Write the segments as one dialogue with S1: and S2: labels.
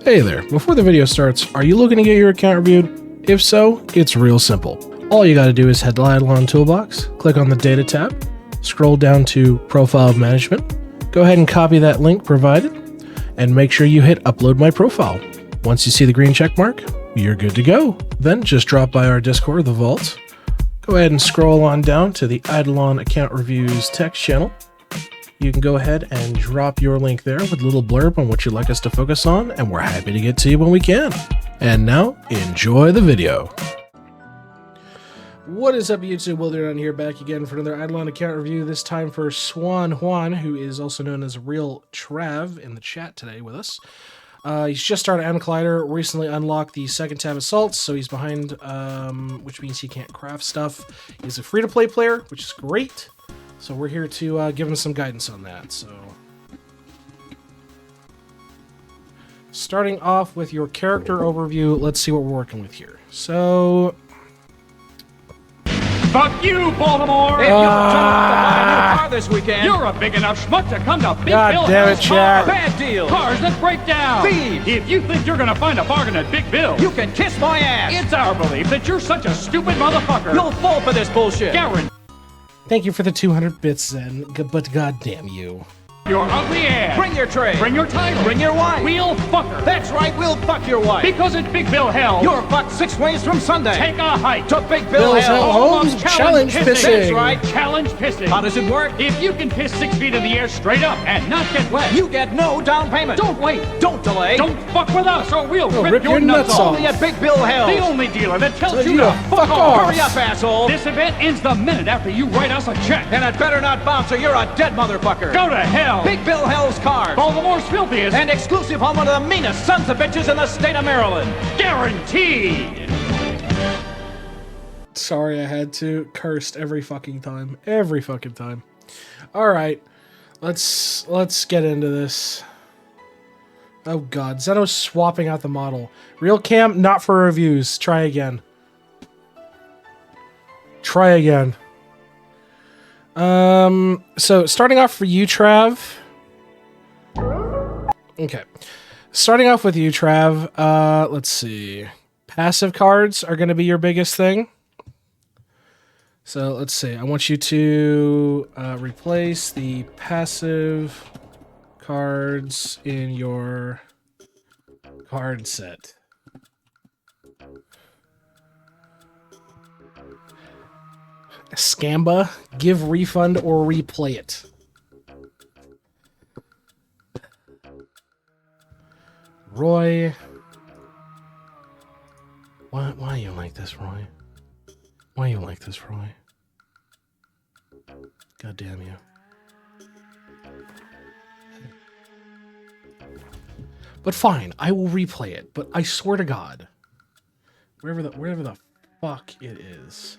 S1: Hey there, before the video starts, are you looking to get your account reviewed? If so, it's real simple. All you gotta do is head to the IdleOn toolbox, click on the Data tab, scroll down to Profile Management, go ahead and copy that link provided, and make sure you hit Upload My Profile. Once you see the green check mark, you're good to go. Then just drop by our Discord, The Vault, go ahead and scroll on down to the IdleOn Account Reviews text channel. You can go ahead and drop your link there with a little blurb on what you'd like us to focus on, and we're happy to get to you when we can. And now, enjoy the video. What is up, YouTube? IdleOn here, back again for another IdleOn account review, this time for Swanjaun, who is also known as Real Trav in the chat today with us. He's just started Atom Collider, recently unlocked the second tab assaults, so he's behind, which means he can't craft stuff. He's a free-to-play player, which is great. So we're here to give him some guidance on that. So, starting off with your character overview, let's see what we're working with here. So,
S2: fuck you, Baltimore! If you return to buy a new car this weekend, you're a big enough schmuck to come to Big Bill Hell's Car. Bad deal. Cars that break down. Thieves. If you think you're gonna find a bargain at Big Bill, you can kiss my ass. It's our belief that you're such a stupid motherfucker. You'll fall for this bullshit. Guaranteed.
S1: Thank you for the 200 bits, Zen, but goddamn you.
S2: Your ugly ass. Bring your tray. Bring your title. Bring your wife. We'll fuck her. That's right, we'll fuck your wife. Because at Big Bill Hell, you're fucked 6 ways from Sunday. Take a hike to Big Bill Hell.
S1: Home challenge pissing.
S2: That's right, challenge pissing. How does it work? If you can piss 6 feet in the air straight up and not get wet, you get no down payment. Don't wait. Don't delay. Don't fuck with us or we'll rip your nuts off. Only at Big Bill Hell. The only dealer that tells you to fuck off. Hurry up, asshole. This event ends the minute after you write us a check. And it better not bounce or you're a dead motherfucker. Go to hell. Big Bill Hell's Cars. Baltimore's filthiest and exclusive home of the meanest sons of bitches in the state of Maryland. Guaranteed.
S1: Sorry, I had to. Cursed every fucking time. Every fucking time. Alright. Let's get into this. Oh god. Zeno's swapping out the model. Real cam, not for reviews. Try again. Try again. So starting off for you, Trav. Okay. Starting off with you, Trav, let's see. Passive cards are going to be your biggest thing. So let's see. I want you to replace the passive cards in your card set. Scamba, give refund or replay it. Roy. Why you like this, Roy? Why you like this, Roy? God damn you. But fine, I will replay it, but I swear to God. Wherever the fuck it is.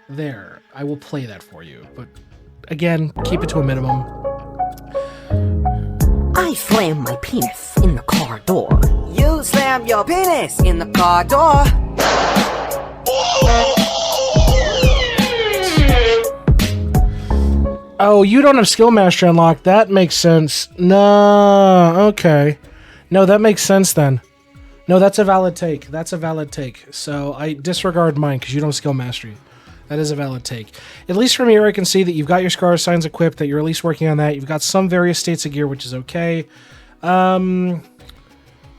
S1: There, I will play that for you, but again, keep it to a minimum.
S3: I slam my penis in the car door. You slam your penis in the car door.
S1: Oh, you don't have Skill Master unlocked. That makes sense. No, okay. No, that makes sense then. No, that's a valid take. That's a valid take. So I disregard mine because you don't have Skill Mastery. That is a valid take. At least from here, I can see that you've got your Starsigns equipped, that you're at least working on that. You've got some various states of gear, which is okay.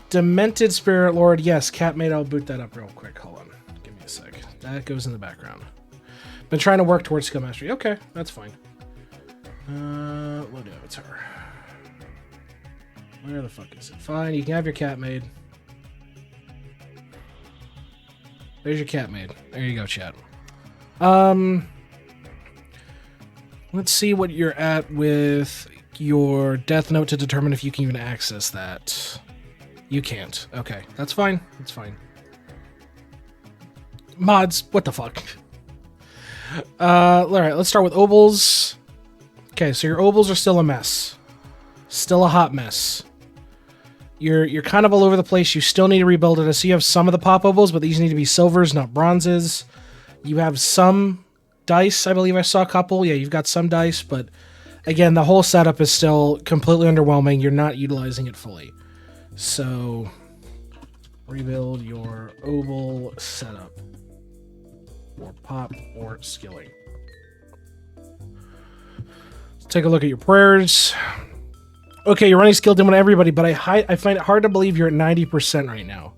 S1: Demented Spirit Lord. Yes, Catmate, I'll boot that up real quick. Hold on. Give me a sec. That goes in the background. Been trying to work towards Skill Mastery. Okay, that's fine. Load Avatar. Where the fuck is it? Fine, you can have your Catmate. There's your Catmate. There you go, chat. Let's see what you're at with your Death Note to determine if you can even access that. You can't. Okay, that's fine. That's fine. Mods, what the fuck? Alright, let's start with Obels. Okay, so your Obels are still a mess. Still a hot mess. You're kind of all over the place. You still need to rebuild it. I see you have some of the pop Obels, but these need to be silvers, not bronzes. You have some dice. I believe I saw a couple. Yeah, you've got some dice, but again, the whole setup is still completely underwhelming. You're not utilizing it fully. So, rebuild your Obol setup. Or pop or skilling. Let's take a look at your prayers. Okay, you're running skill dim on everybody, but I find it hard to believe you're at 90% right now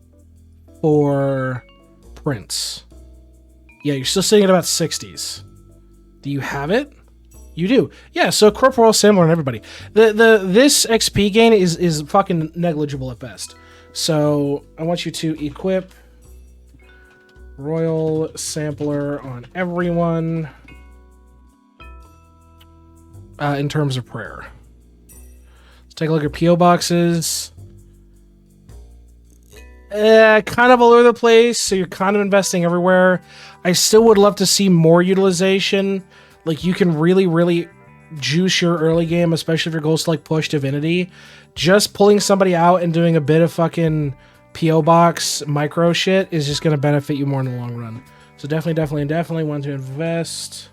S1: for Prince. Yeah, you're still sitting at about 60s. Do you have it? You do. Yeah, so corporal sampler on everybody. This XP gain is fucking negligible at best. So I want you to equip Royal Sampler on everyone in terms of prayer. Let's take a look at PO boxes. Kind of all over the place, so you're kind of investing everywhere. I still would love to see more utilization. Like, you can really, really juice your early game, especially if your goal is to, like, push Divinity. Just pulling somebody out and doing a bit of fucking PO box micro shit is just going to benefit you more in the long run. So definitely want to invest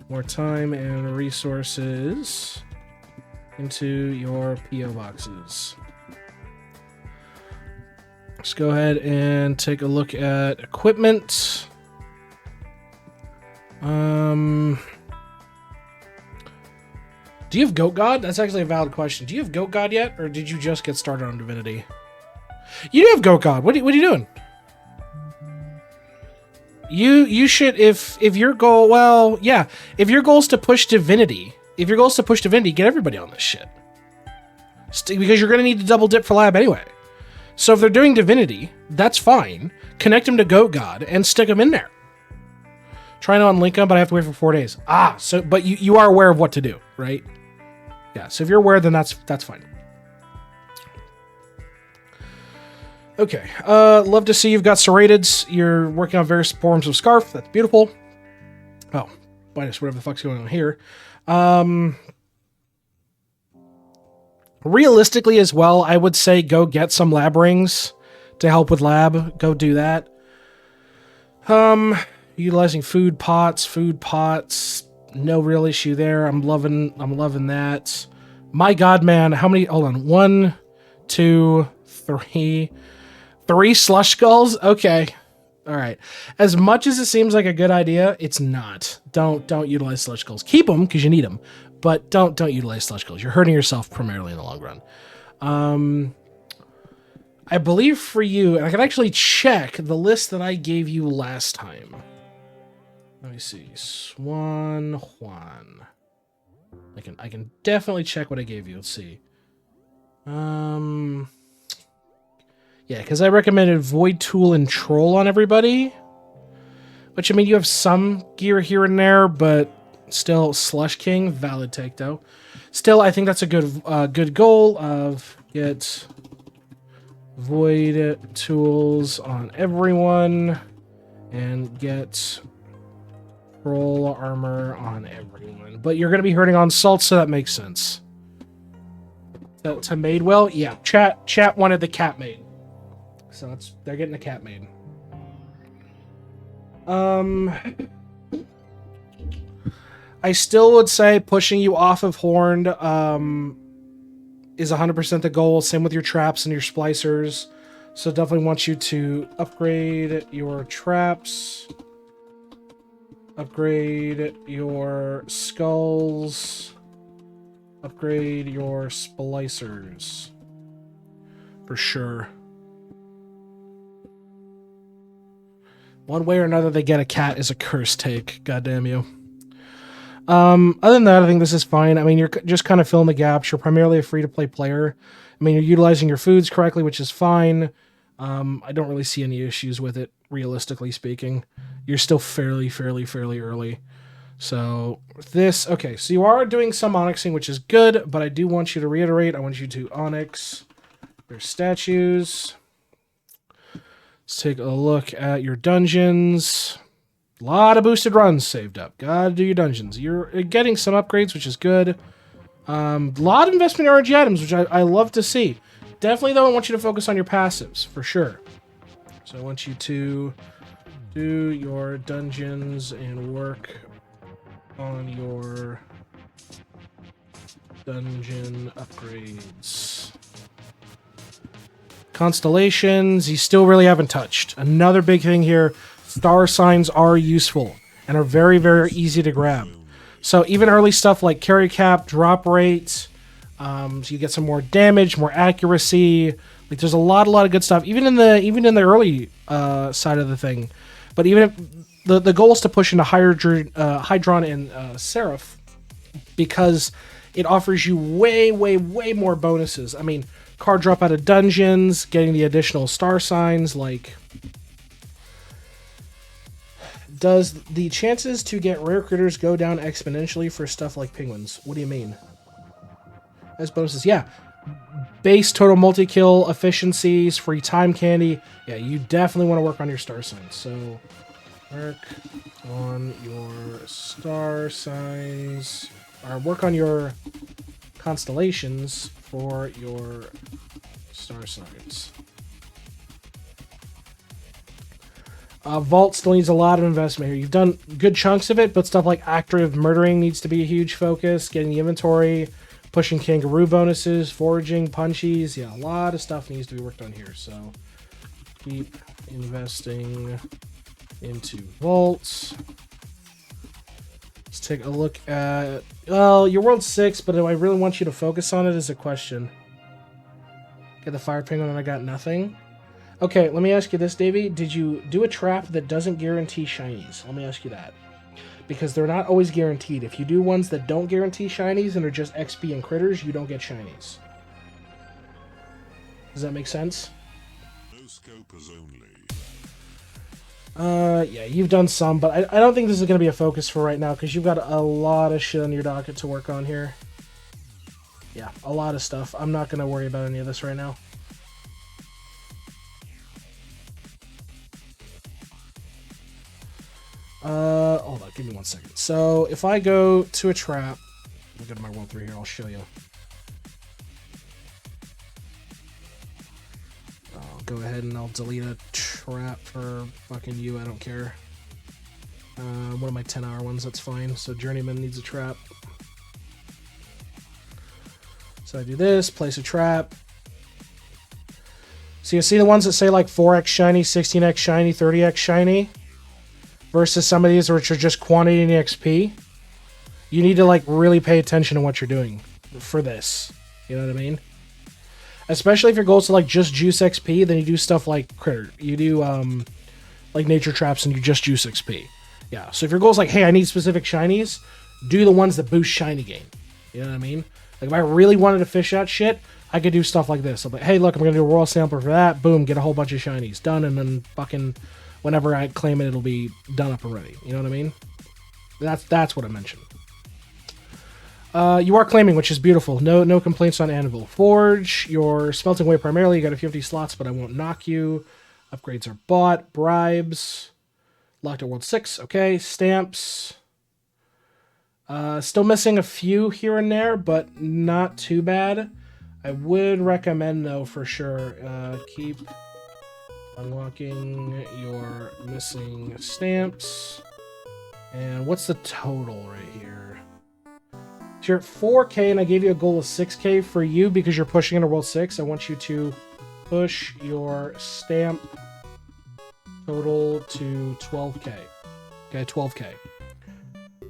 S1: more time and resources into your PO boxes. Let's go ahead and take a look at equipment. Do you have Goat God? That's actually a valid question. Do you have Goat God yet, or did you just get started on Divinity? You do have Goat God. What are you doing? You should, if your goal, well, yeah, if your goal is to push Divinity, get everybody on this shit. Because you're going to need to double dip for lab anyway. So if they're doing Divinity, that's fine. Connect them to Goat God and stick them in there. Trying to unlink them, but I have to wait for 4 days. But you are aware of what to do, right? Yeah, so if you're aware, then that's fine. Okay, love to see you've got serrateds. You're working on various forms of scarf. That's beautiful. Oh, minus whatever the fuck's going on here. Realistically as well, I would say go get some lab rings to help with lab. Go do that. Utilizing food pots, no real issue there. I'm loving that. My God, man, how many? Hold on, 1, 2, 3 slush skulls. Okay, all right. As much as it seems like a good idea, it's not. Don't utilize slush skulls. Keep them because you need them, but don't utilize slush skulls. You're hurting yourself primarily in the long run. I believe for you, and I can actually check the list that I gave you last time. Let me see. Swanjaun. I can definitely check what I gave you. Let's see. Yeah, because I recommended Void Tool and Troll on everybody. Which, I mean, you have some gear here and there, but still, Slush King, valid take, though. Still, I think that's a good goal of get Void Tools on everyone and get Troll Armor on everyone. But you're going to be hurting on Salt, so that makes sense. To Madewell? Yeah, chat wanted the cat maid. So they're getting a cat maid. I still would say pushing you off of Horned is 100% the goal. Same with your traps and your splicers. So definitely want you to upgrade your traps. Upgrade your skulls. Upgrade your splicers. For sure. One way or another, they get a cat is a curse take. Goddamn you. Other than that, I think this is fine. I mean, you're just kind of filling the gaps. You're primarily a free-to-play player. I mean, you're utilizing your foods correctly, which is fine. I don't really see any issues with it, realistically speaking. You're still fairly early. So, this... Okay, so you are doing some onyxing, which is good, but I do want you to reiterate. I want you to onyx your statues. Let's take a look at your dungeons. A lot of boosted runs saved up. Gotta do your dungeons. You're getting some upgrades, which is good. A lot of investment in RNG items, which I love to see. Definitely, though, I want you to focus on your passives, for sure. So I want you to do your dungeons and work on your dungeon upgrades. Constellations, you still really haven't touched. Another big thing here, star signs are useful and are very, very easy to grab. So even early stuff like carry cap, drop rate, so you get some more damage, more accuracy. Like there's a lot of good stuff, even in the early side of the thing. But even if the goal is to push into Hydron and Seraph, because it offers you way, way, way more bonuses. I mean, card drop out of dungeons, getting the additional star signs, like... Does the chances to get rare critters go down exponentially for stuff like penguins? What do you mean? As bonuses, yeah. Base total multi-kill, efficiencies, free time candy. Yeah, you definitely want to work on your star signs. So, work on your star signs. Or work on your constellations for your star signs. Vault still needs a lot of investment here. You've done good chunks of it, but stuff like active murdering needs to be a huge focus. Getting the inventory, pushing kangaroo bonuses, foraging, punchies. Yeah, a lot of stuff needs to be worked on here. So keep investing into vaults. Let's take a look at... Well, your world's 6, but do I really want you to focus on it is a question. Get the fire penguin and I got nothing. Okay, let me ask you this, Davey. Did you do a trap that doesn't guarantee shinies? Let me ask you that. Because they're not always guaranteed. If you do ones that don't guarantee shinies and are just XP and critters, you don't get shinies. Does that make sense?
S4: No scopers
S1: only. Yeah, you've done some, but I don't think this is going to be a focus for right now, because you've got a lot of shit on your docket to work on here. Yeah, a lot of stuff. I'm not going to worry about any of this right now. Hold on, give me 1 second. So, if I go to a trap, I'll go to my World 3 here, I'll show you. I'll go ahead and I'll delete a trap for fucking you, I don't care. One of my 10-hour ones, that's fine. So, Journeyman needs a trap. So, I do this, place a trap. So, you see the ones that say like 4x shiny, 16x shiny, 30x shiny? Versus some of these which are just quantity and XP. You need to like really pay attention to what you're doing for this. You know what I mean? Especially if your goal is to like just juice XP, then you do stuff like critter. You do like nature traps and you just juice XP. Yeah. So if your goal is like, hey, I need specific shinies, do the ones that boost shiny gain. You know what I mean? Like if I really wanted to fish out shit, I could do stuff like this. I'm like, hey, look, I'm gonna do a royal sampler for that. Boom, get a whole bunch of shinies done, and then fucking. Whenever I claim it, it'll be done up and ready. You know what I mean? That's what I mentioned. You are claiming, which is beautiful. No complaints on Anvil. Forge, you're smelting away primarily. You got a few empty slots, but I won't knock you. Upgrades are bought. Bribes. Locked at World 6. Okay. Stamps. Still missing a few here and there, but not too bad. I would recommend, though, for sure, keep... unlocking your missing stamps. And what's the total right here? So you're at 4K, and I gave you a goal of 6K for you because you're pushing into World 6. I want you to push your stamp total to 12K. Okay, 12K.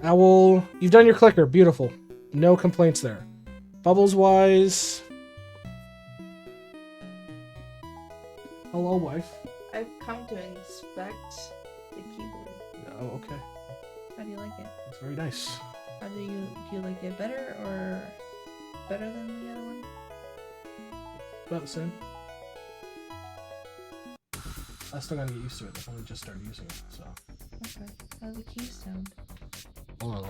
S1: Owl, you've done your clicker. Beautiful. No complaints there. Bubbles-wise... Hello, wife.
S5: I've come to inspect the keyboard.
S1: Oh, okay.
S5: How do you like it?
S1: It's very nice.
S5: How do you like it better or better than the other one?
S1: About the same. I still gotta get used to it. I've only just started using it, so.
S5: Okay. How do the keys sound?
S1: Hold on,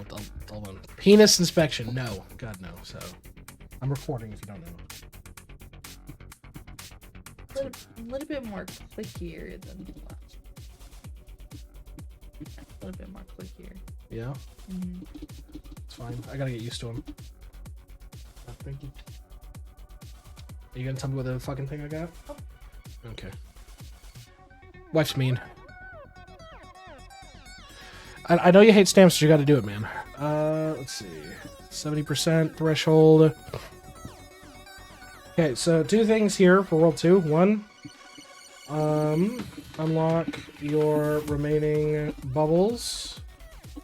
S1: hold on. Penis inspection. No. God, no. So, I'm recording if you don't know.
S5: A little bit more clickier than the last one. A little bit more clickier.
S1: Yeah?
S5: Mm-hmm.
S1: It's fine. I gotta get used to them. Thank you. Are you gonna tell me what the fucking thing I got?
S5: Oh.
S1: Okay. Wife's mean. I know you hate stamps, so you gotta do it, man. Let's see. 70% threshold. Okay, so 2 things here for World 2. 1, Unlock your remaining bubbles.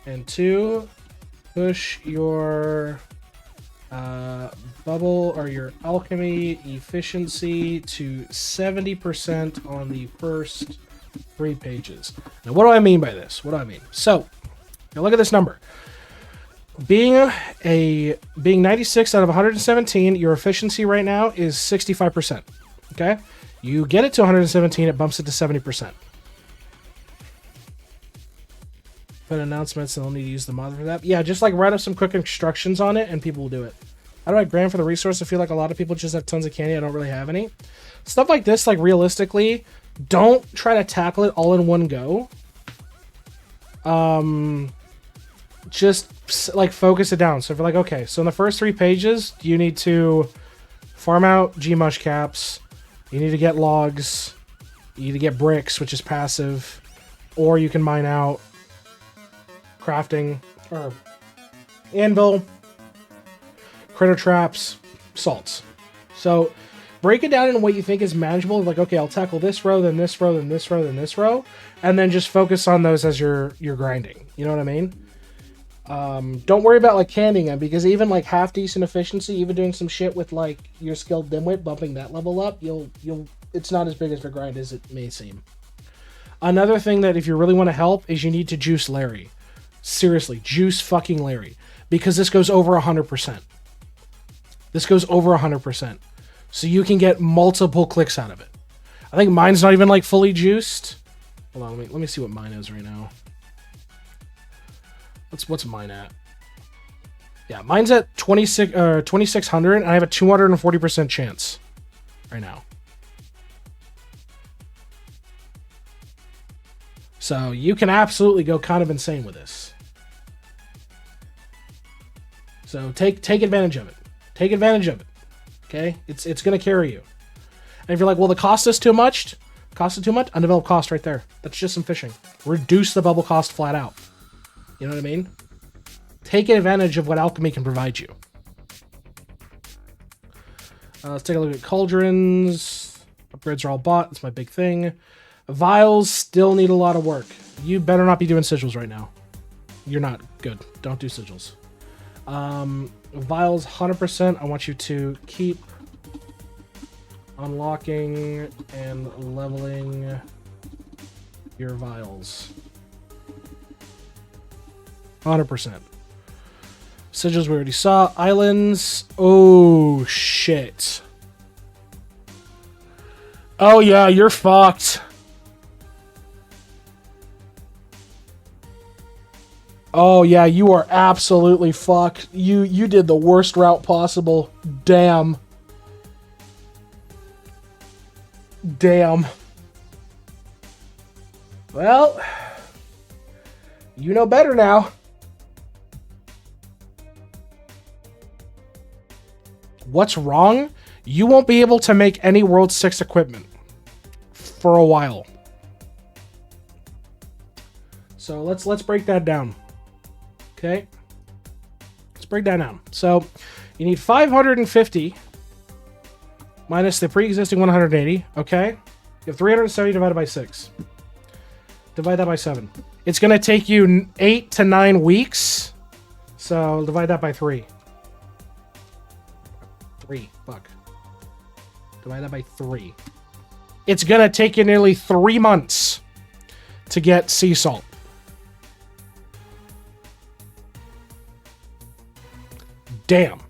S1: And 2, push your bubble or your alchemy efficiency to 70% on the first 3 pages. Now, what do I mean by this? What do I mean? So, now look at this number. Being 96 out of 117, your efficiency right now is 65%. Okay? You get it to 117, it bumps it to 70%. Put announcements, and they'll need to use the mod for that. Yeah, just like write up some quick instructions on it, and people will do it. How do I grant for the resource? I feel like a lot of people just have tons of candy. I don't really have any. Stuff like this, like realistically, don't try to tackle it all in one go. Just like focus it down. So if you're like, okay, so in the first 3 pages, you need to farm out Gmush caps. You need to get logs. You need to get bricks, which is passive. Or you can mine out crafting or anvil, critter traps, salts. So break it down in what you think is manageable. Like, okay, I'll tackle this row, then this row, then this row, then this row, and then just focus on those as you're grinding. You know what I mean? Don't worry about like candying them, because even like half decent efficiency, even doing some shit with like your skilled dimwit, bumping that level up, it's not as big as a grind as it may seem. Another thing that if you really want to help is you need to juice Larry. Seriously, juice fucking Larry, because this goes over 100%. This goes over 100%. So you can get multiple clicks out of it. I think mine's not even like fully juiced. Hold on, let me see what mine is right now. What's mine at? Yeah, mine's at 2600, and I have a 240% chance right now. So you can absolutely go kind of insane with this. So take advantage of it. Take advantage of it. Okay? It's going to carry you. And if you're like, well, the cost is too much. Undeveloped cost right there. That's just some fishing. Reduce the bubble cost flat out. You know what I mean? Take advantage of what alchemy can provide you. Let's take a look at cauldrons. Upgrades are all bought. That's my big thing. Vials still need a lot of work. You better not be doing sigils right now. You're not. Good. Don't do sigils. Vials, 100%. I want you to keep unlocking and leveling your vials. 100%. Sigils we already saw. Islands. Oh, shit. Oh, yeah, you're fucked. Oh, yeah, you are absolutely fucked. You did the worst route possible. Damn. Damn. Well, you know better now. What's wrong? You won't be able to make any World 6 equipment for a while. So let's break that down. Okay? Let's break that down. So you need 550 minus the pre-existing 180. Okay? You have 370 divided by 6. Divide that by 7. It's going to take you 8 to 9 weeks. So divide that by 3. 3. Fuck. Divide that by 3. It's going to take you nearly 3 months to get sea salt. Damn.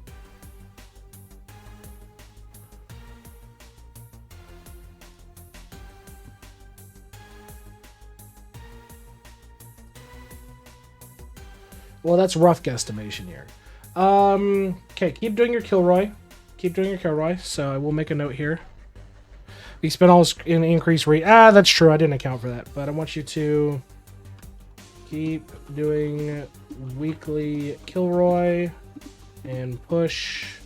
S1: Well, that's rough guesstimation here. Okay, keep doing your Kilroy. Keep doing your Kilroy. So I will make a note here. We spent all this in increase rate. Ah, that's true. I didn't account for that. But I want you to keep doing weekly Kilroy and push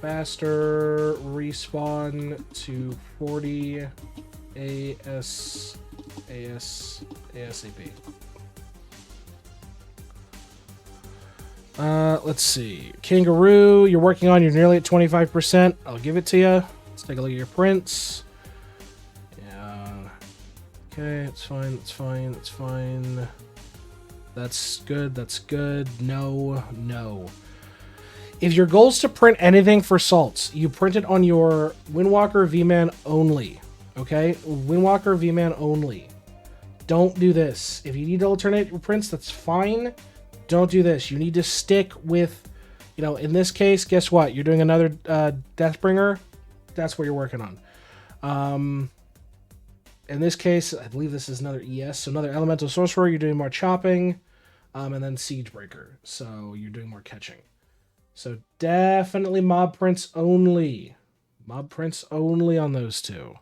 S1: faster respawn to 40 ASAP. Let's see. Kangaroo, you're working on. You're nearly at 25%. I'll give it to you. Let's take a look at your prints. Okay, it's fine, it's fine, it's fine. That's good, that's good. No, no. If your goal is to print anything for salts, you print it on your Windwalker V-Man only. Okay? Windwalker V-Man only. Don't do this. If you need to alternate your prints, that's fine. Don't do this. You need to stick with, you know, in this case, guess what? You're doing another Deathbringer. That's what you're working on. In this case, I believe this is another ES, so another Elemental Sorcerer. You're doing more chopping, and then Siegebreaker. So you're doing more catching. So definitely mob prints only. Mob prints only on those two.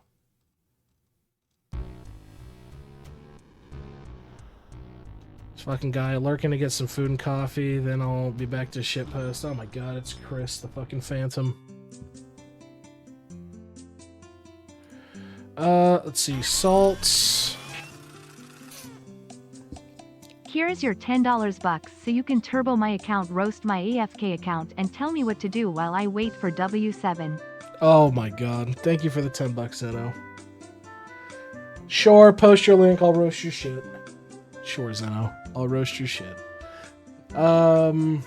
S1: This fucking guy lurking to get some food and coffee, then I'll be back to shitpost. Oh my god, it's Chris, the fucking Phantom. Let's see, salts.
S6: Here's your $10 bucks so you can turbo my account, roast my AFK account, and tell me what to do while I wait for W7.
S1: Oh my god, thank you for the 10 bucks, Zeno. Sure, post your link, I'll roast your shit. Sure, Zeno, I'll roast your shit. I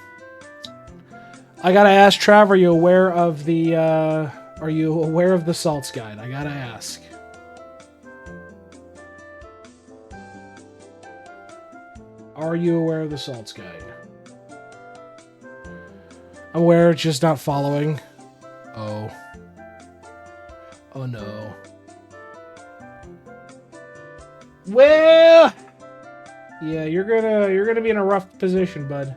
S1: gotta ask Trav, are you aware of the salts guide? I gotta ask. Are you aware of the salts guide? I'm aware, just not following. Oh. Oh no. Well, yeah, you're gonna be in a rough position, bud.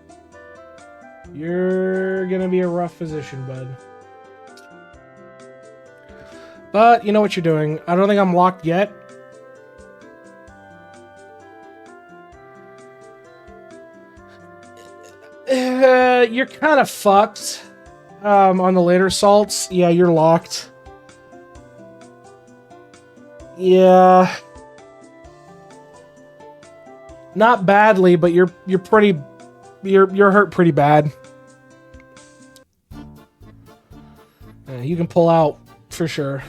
S1: You're gonna be a rough position, bud. But you know what you're doing. I don't think I'm locked yet. You're kind of fucked on the later salts. Yeah, you're locked. Yeah. Not badly, but you're hurt pretty bad. Yeah, you can pull out for sure.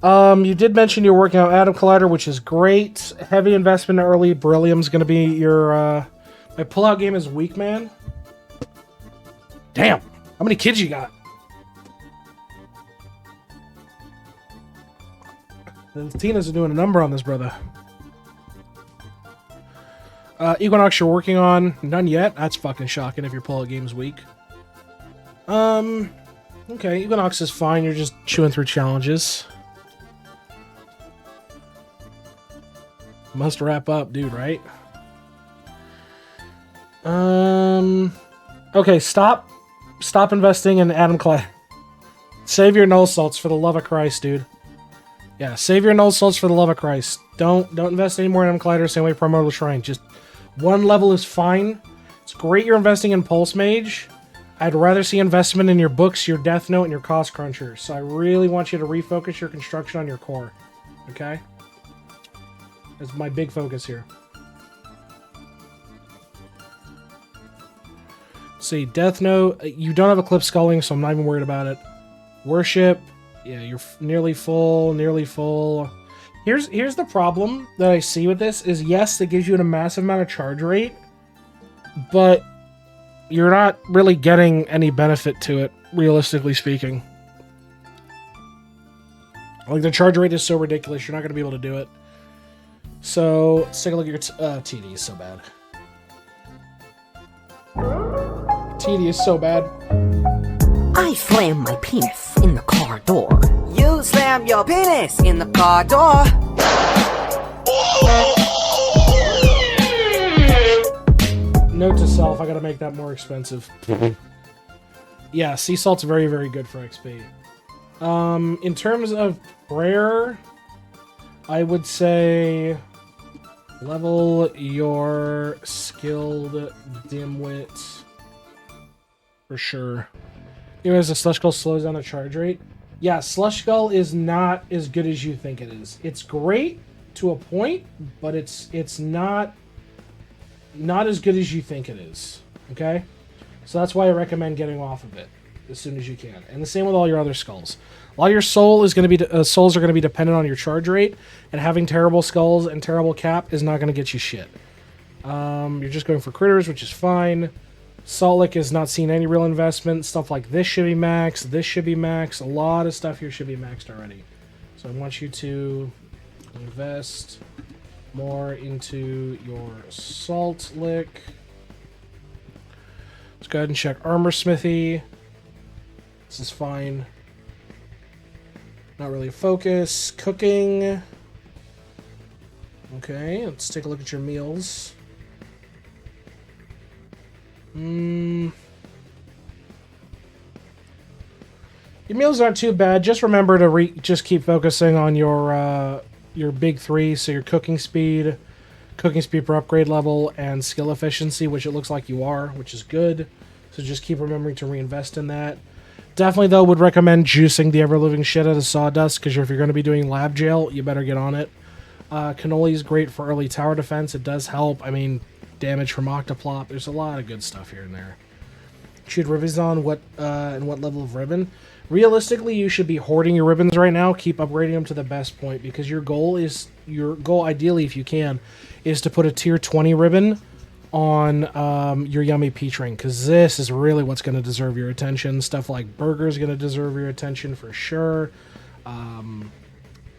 S1: You did mention you're working on Atom Collider, which is great. Heavy investment early. Beryllium's going to be your... my pullout game is weak, man. Damn! How many kids you got? The Tinas are doing a number on this, brother. Equinox you're working on. None yet. That's fucking shocking if your pullout game's weak. Okay, Equinox is fine. You're just chewing through challenges. Must wrap up, dude, right? Okay, stop investing in Atom Collider. Save your null salts for the love of Christ, dude. Yeah, save your null salts for the love of Christ. Don't invest any more in Atom Collider, same way Primordial Shrine. Just one level is fine. It's great you're investing in Pulse Mage. I'd rather see investment in your books, your Death Note, and your Cost Cruncher. So I really want you to refocus your construction on your core. Okay? That's my big focus here. See, Death Note, you don't have Eclipse Sculling, so I'm not even worried about it. Worship, yeah, you're nearly full, nearly full. Here's the problem that I see with this is, yes, it gives you a massive amount of charge rate, but you're not really getting any benefit to it, realistically speaking. Like, the charge rate is so ridiculous, you're not going to be able to do it. So, let's take a look at your TD, is so bad. TD is so bad.
S3: I slam my penis in the car door. You slam your penis in the car door.
S1: Note to self, I gotta make that more expensive. Yeah, sea salt's very, very good for XP. In terms of prayer, I would say level your skilled dimwit for sure. Even as the Slush Skull slows down the charge rate. Yeah, Slush Skull is not as good as you think it is. It's great to a point, but it's not as good as you think it is. Okay? So that's why I recommend getting off of it as soon as you can. And the same with all your other skulls. A lot of your souls are going to be dependent on your charge rate, and having terrible skulls and terrible cap is not going to get you shit. You're just going for critters, which is fine. Salt Lick is not seeing any real investment. Stuff like this should be maxed. This should be maxed. A lot of stuff here should be maxed already. So I want you to invest more into your Salt Lick. Let's go ahead and check Armor Smithy. This is fine. Not really a focus. Cooking. Okay, let's take a look at your meals. Your meals aren't too bad. Just remember to just keep focusing on your big three. So your cooking speed per upgrade level, and skill efficiency, which it looks like you are, which is good. So just keep remembering to reinvest in that. Definitely, though, would recommend juicing the ever-living shit out of Sawdust, because if you're going to be doing Lab Jail, you better get on it. Cannoli is great for early tower defense. It does help. I mean, damage from Octoplop. There's a lot of good stuff here and there. Shoot ribbons on what and what level of ribbon? Realistically, you should be hoarding your ribbons right now. Keep upgrading them to the best point, because your goal, ideally, if you can, is to put a tier 20 ribbon on your Yummy Peach Ring, because this is really what's going to deserve your attention. Stuff like Burger is going to deserve your attention for sure.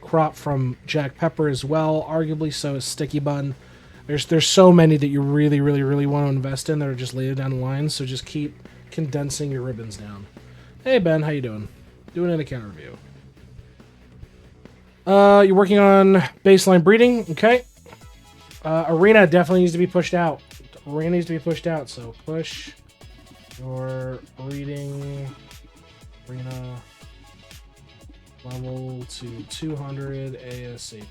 S1: Crop from Jack Pepper as well, arguably so is Sticky Bun. There's so many that you really, really, really want to invest in that are just later down the line, so just keep condensing your ribbons down. Hey Ben, how you doing? Doing an account review. You're working on baseline breeding, okay. Arena definitely needs to be pushed out. Arena needs to be pushed out, so push your breeding arena level to 200 ASAP.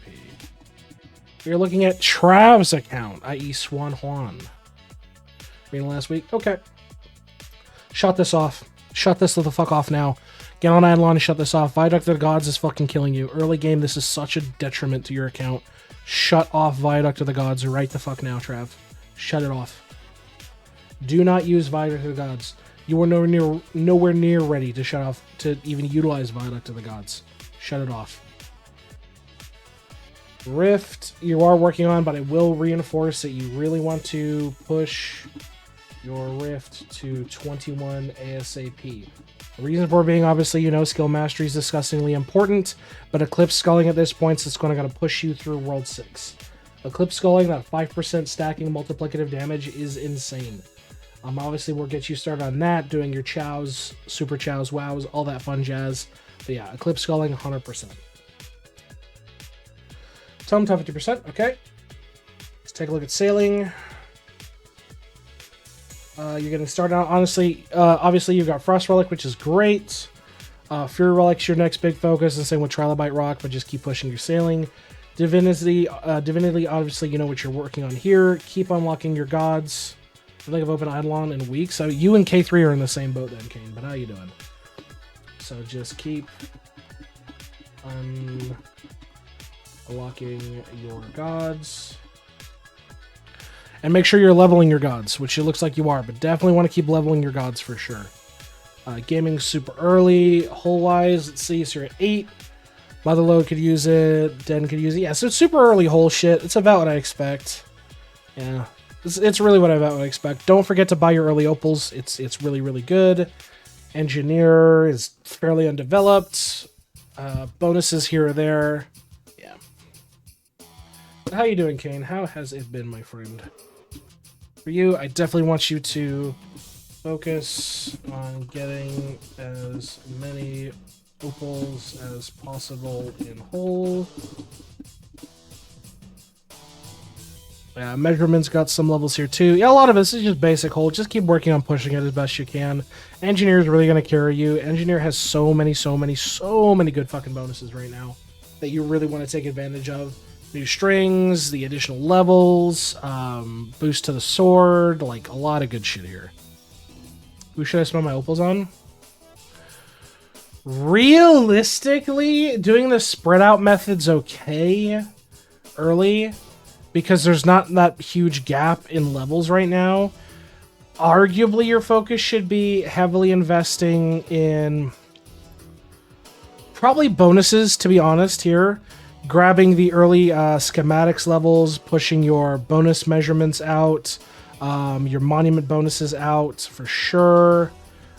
S1: You're looking at Trav's account, i.e. Swanjaun. Reading last week? Okay. Shut this off. Shut this the fuck off now. Get on IdleOn and shut this off. Viaduct of the Gods is fucking killing you. Early game, this is such a detriment to your account. Shut off Viaduct of the Gods right the fuck now, Trav. Shut it off. Do not use Viaduct of the Gods. You are nowhere near ready to shut off, to even utilize Viaduct of the Gods. Shut it off. Rift, you are working on, but I will reinforce that you really want to push your Rift to 21 ASAP. The reason for being, obviously, skill mastery is disgustingly important, but Eclipse Sculling at this point is going to push you through World 6. Eclipse Sculling, that 5% stacking multiplicative damage is insane. Obviously, we'll get you started on that, doing your chows, super chows, wows, all that fun jazz. But yeah, Eclipse Sculling, 100%. Tome, 50%, okay. Let's take a look at sailing. You're getting started out. Honestly, obviously, you've got Frost Relic, which is great. Fury Relic's your next big focus, and same with Trilobite Rock, but just keep pushing your sailing. Divinity, obviously, you know what you're working on here. Keep unlocking your gods. I think I've opened IdleOn in weeks. So you and K3 are in the same boat then, Kane, but how you doing? So just keep unlocking your gods. And make sure you're leveling your gods, which it looks like you are, but definitely want to keep leveling your gods for sure. Gaming's super early. Hole-wise, let's see, so you're at 8. Motherload could use it. Den could use it. Yeah, so it's super early hole shit. It's about what I expect. Yeah, it's really what I expect. Don't forget to buy your early opals. It's really, really good. Engineer is fairly undeveloped. Bonuses here or there. Yeah. How you doing, Kane? How has it been, my friend? For you, I definitely want you to focus on getting as many opals as possible in hole. Yeah, measurement's got some levels here too. Yeah, a lot of this is just basic hole. Just keep working on pushing it as best you can. Engineer is really going to carry you. Engineer has so many good fucking bonuses right now that you really want to take advantage of. New strings, the additional levels, boost to the sword, like a lot of good shit here. Who should I spend my opals on? Realistically, doing the spread out method's okay early because there's not that huge gap in levels right now. Arguably, your focus should be heavily investing in Probably bonuses, to be honest, here. Grabbing the early schematics levels, pushing your bonus measurements out, your monument bonuses out for sure.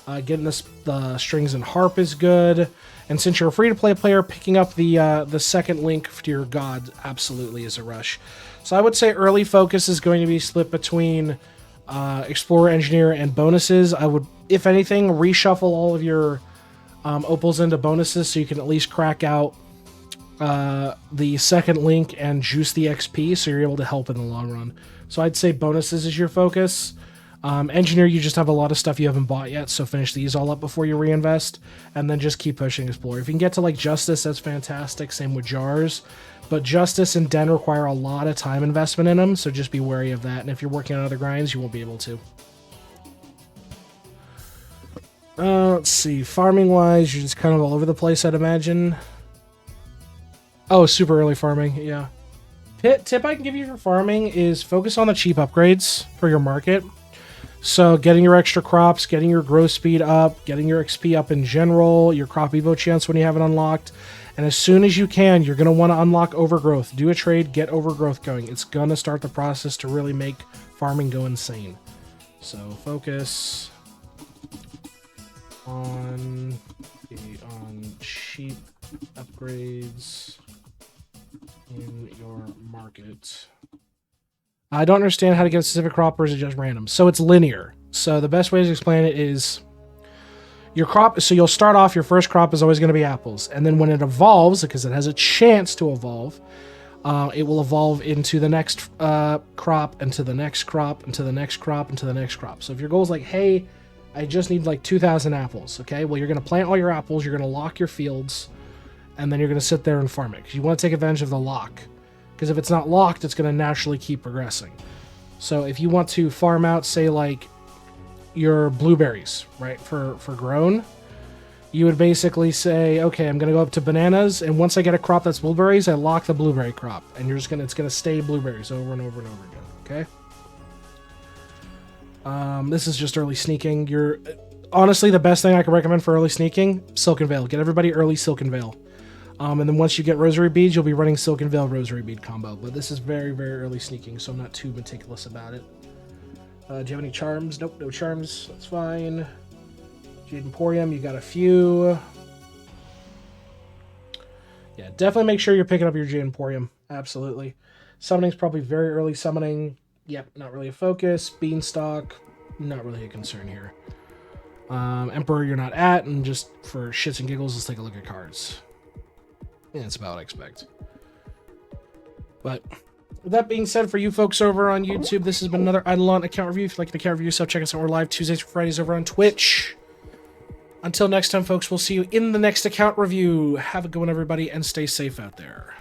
S1: Getting the strings and harp is good. And since you're a free-to-play player, picking up the second link to your god absolutely is a rush. So I would say early focus is going to be split between Explorer, Engineer, and bonuses. I would, if anything, reshuffle all of your opals into bonuses so you can at least crack out the second link and juice the XP so you're able to help in the long run. So I'd say bonuses is your focus. Engineer, you just have a lot of stuff you haven't bought yet, so finish these all up before you reinvest, and then just keep pushing Explorer. If you can get to like Justice, that's fantastic. Same with Jars. But Justice and Den require a lot of time investment in them, so just be wary of that. And if you're working on other grinds, you won't be able to. Let's see. Farming-wise, you're just kind of all over the place, I'd imagine. Oh, super early farming, yeah. Tip I can give you for farming is focus on the cheap upgrades for your market. So getting your extra crops, getting your growth speed up, getting your XP up in general, your crop evo chance when you have it unlocked. And as soon as you can, you're going to want to unlock overgrowth. Do a trade, get overgrowth going. It's going to start the process to really make farming go insane. So focus on cheap upgrades in your market. I don't understand how to get a specific crop, or is it just random? So it's linear. So the best way to explain it is your crop. So you'll start off, your first crop is always going to be apples. And then when it evolves, because it has a chance to evolve, it will evolve into the next crop, and to the next crop, and to the next crop, and to the next crop. So if your goal is like, hey, I just need like 2,000 apples. Okay, well, you're going to plant all your apples. You're going to lock your fields. And then you're going to sit there and farm it. Because you want to take advantage of the lock. Because if it's not locked, it's going to naturally keep progressing. So if you want to farm out, say, like, your blueberries, right, for grown, you would basically say, okay, I'm going to go up to bananas, and once I get a crop that's blueberries, I lock the blueberry crop. And you're just going to, it's going to stay blueberries over and over and over again, okay? This is just early sneaking. Honestly, the best thing I can recommend for early sneaking, Silken Veil. Get everybody early Silken Veil. And then once you get Rosary Beads, you'll be running Silken Veil Rosary Bead combo. But this is very, very early sneaking, so I'm not too meticulous about it. Do you have any charms? Nope, no charms. That's fine. Jade Emporium, you got a few. Yeah, definitely make sure you're picking up your Jade Emporium. Absolutely. Summoning's probably very early summoning. Yep, not really a focus. Beanstalk, not really a concern here. Emperor, you're not at, and just for shits and giggles, let's take a look at cards. Yeah, that's about what I expect. But with that being said, for you folks over on YouTube, this has been another IdleOn account review. If you'd like an account review yourself, check us out. We're live Tuesdays and Fridays over on Twitch. Until next time, folks, we'll see you in the next account review. Have a good one, everybody, and stay safe out there.